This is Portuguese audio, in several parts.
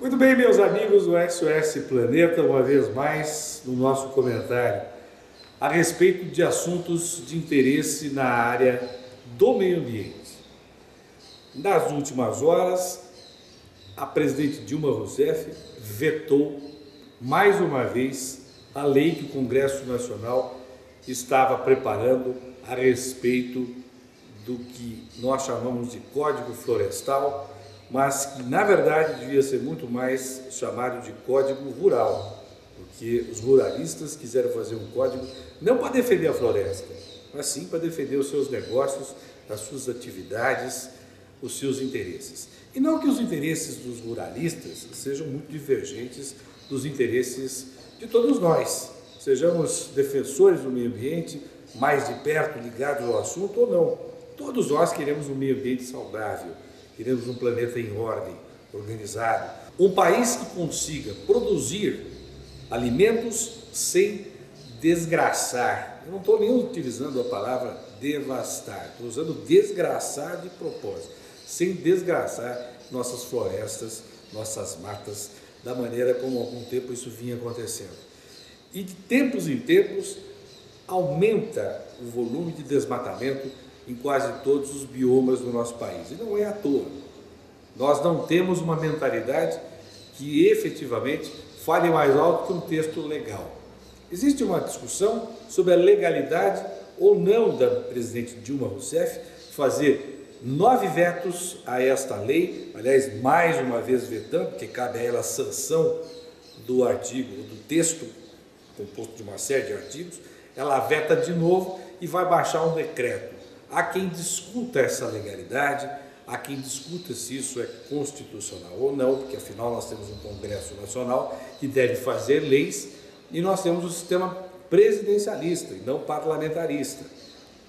Muito bem, meus amigos do SOS Planeta, uma vez mais no nosso comentário a respeito de assuntos de interesse na área do meio ambiente. Nas últimas horas, a presidente Dilma Rousseff vetou mais uma vez a lei que o Congresso Nacional estava preparando a respeito do que nós chamamos de Código Florestal, mas que na verdade devia ser muito mais chamado de Código Rural, porque os ruralistas quiseram fazer um código não para defender a floresta, mas sim para defender os seus negócios, as suas atividades, os seus interesses. E não que os interesses dos ruralistas sejam muito divergentes dos interesses de todos nós, sejamos defensores do meio ambiente, mais de perto ligados ao assunto ou não. Todos nós queremos um meio ambiente saudável, queremos um planeta em ordem, organizado. Um país que consiga produzir alimentos sem desgraçar. Eu não estou nem utilizando a palavra devastar, estou usando desgraçar de propósito, sem desgraçar nossas florestas, nossas matas, da maneira como há algum tempo isso vinha acontecendo. E de tempos em tempos aumenta o volume de desmatamento em quase todos os biomas do nosso país. E não é à toa. Nós não temos uma mentalidade que efetivamente fale mais alto que um texto legal. Existe uma discussão sobre a legalidade ou não da presidente Dilma Rousseff fazer 9 vetos a esta lei, aliás, mais uma vez vetando, porque cabe a ela a sanção do artigo, do texto, composto de uma série de artigos, ela veta de novo e vai baixar um decreto. Há quem discuta essa legalidade, há quem discuta se isso é constitucional ou não, porque afinal nós temos um Congresso Nacional que deve fazer leis e nós temos um sistema presidencialista e não parlamentarista.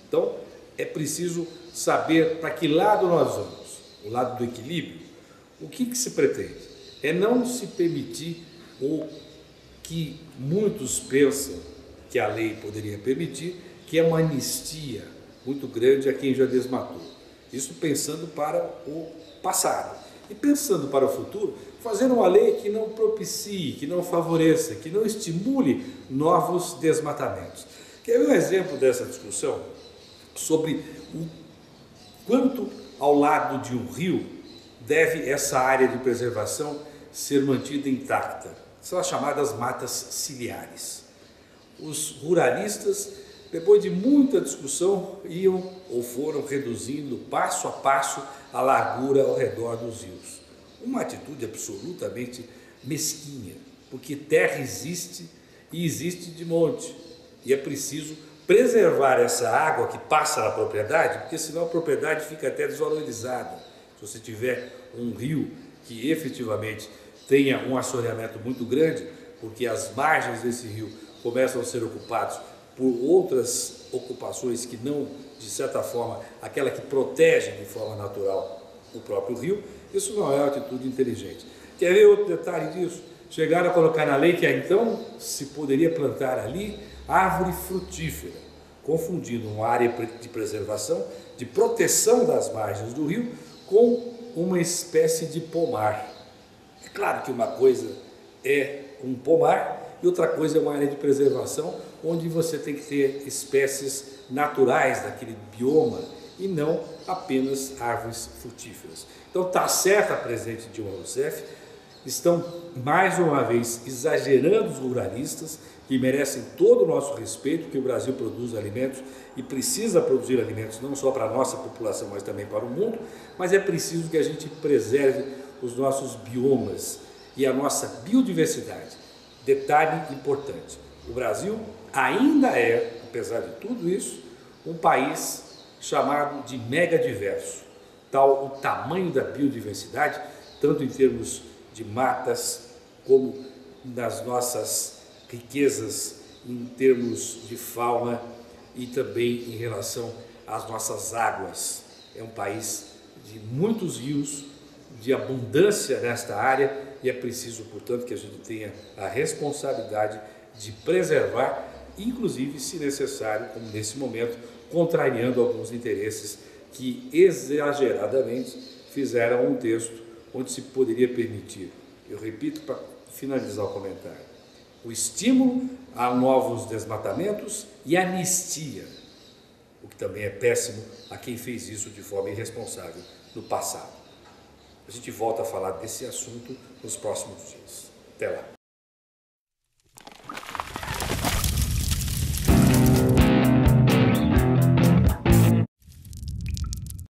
Então é preciso saber para que lado nós vamos, o lado do equilíbrio. O que se pretende? É não se permitir o que muitos pensam que a lei poderia permitir, que é uma anistia muito grande a quem já desmatou. Isso pensando para o passado. E pensando para o futuro, fazendo uma lei que não propicie, que não favoreça, que não estimule novos desmatamentos. Quer ver um exemplo dessa discussão? Sobre o quanto ao lado de um rio deve essa área de preservação ser mantida intacta. São as chamadas matas ciliares. Os ruralistas, depois de muita discussão, iam ou foram reduzindo passo a passo a largura ao redor dos rios. Uma atitude absolutamente mesquinha, porque terra existe e existe de monte. E é preciso preservar essa água que passa na propriedade, porque senão a propriedade fica até desvalorizada. Se você tiver um rio que efetivamente tenha um assoreamento muito grande, porque as margens desse rio começam a ser ocupados por outras ocupações que não, de certa forma, aquela que protege de forma natural o próprio rio, isso não é uma atitude inteligente. Quer ver outro detalhe disso? Chegaram a colocar na lei que então se poderia plantar ali árvore frutífera, confundindo uma área de preservação, de proteção das margens do rio, com uma espécie de pomar. É claro que uma coisa é um pomar e outra coisa é uma área de preservação, onde você tem que ter espécies naturais daquele bioma e não apenas árvores frutíferas. Então está certa a presidente Dilma Rousseff, estão mais uma vez exagerando os ruralistas, que merecem todo o nosso respeito, porque o Brasil produz alimentos e precisa produzir alimentos não só para a nossa população, mas também para o mundo, mas é preciso que a gente preserve os nossos biomas e a nossa biodiversidade. Detalhe importante, o Brasil ainda é, apesar de tudo isso, um país chamado de megadiverso, tal o tamanho da biodiversidade, tanto em termos de matas, como nas nossas riquezas, em termos de fauna e também em relação às nossas águas. É um país de muitos rios, de abundância nesta área e é preciso, portanto, que a gente tenha a responsabilidade de preservar, inclusive, se necessário, como nesse momento, contrariando alguns interesses que exageradamente fizeram um texto onde se poderia permitir eu repito para finalizar o comentário, o estímulo a novos desmatamentos e anistia, o que também é péssimo a quem fez isso de forma irresponsável no passado. A gente volta a falar desse assunto nos próximos dias. Até lá.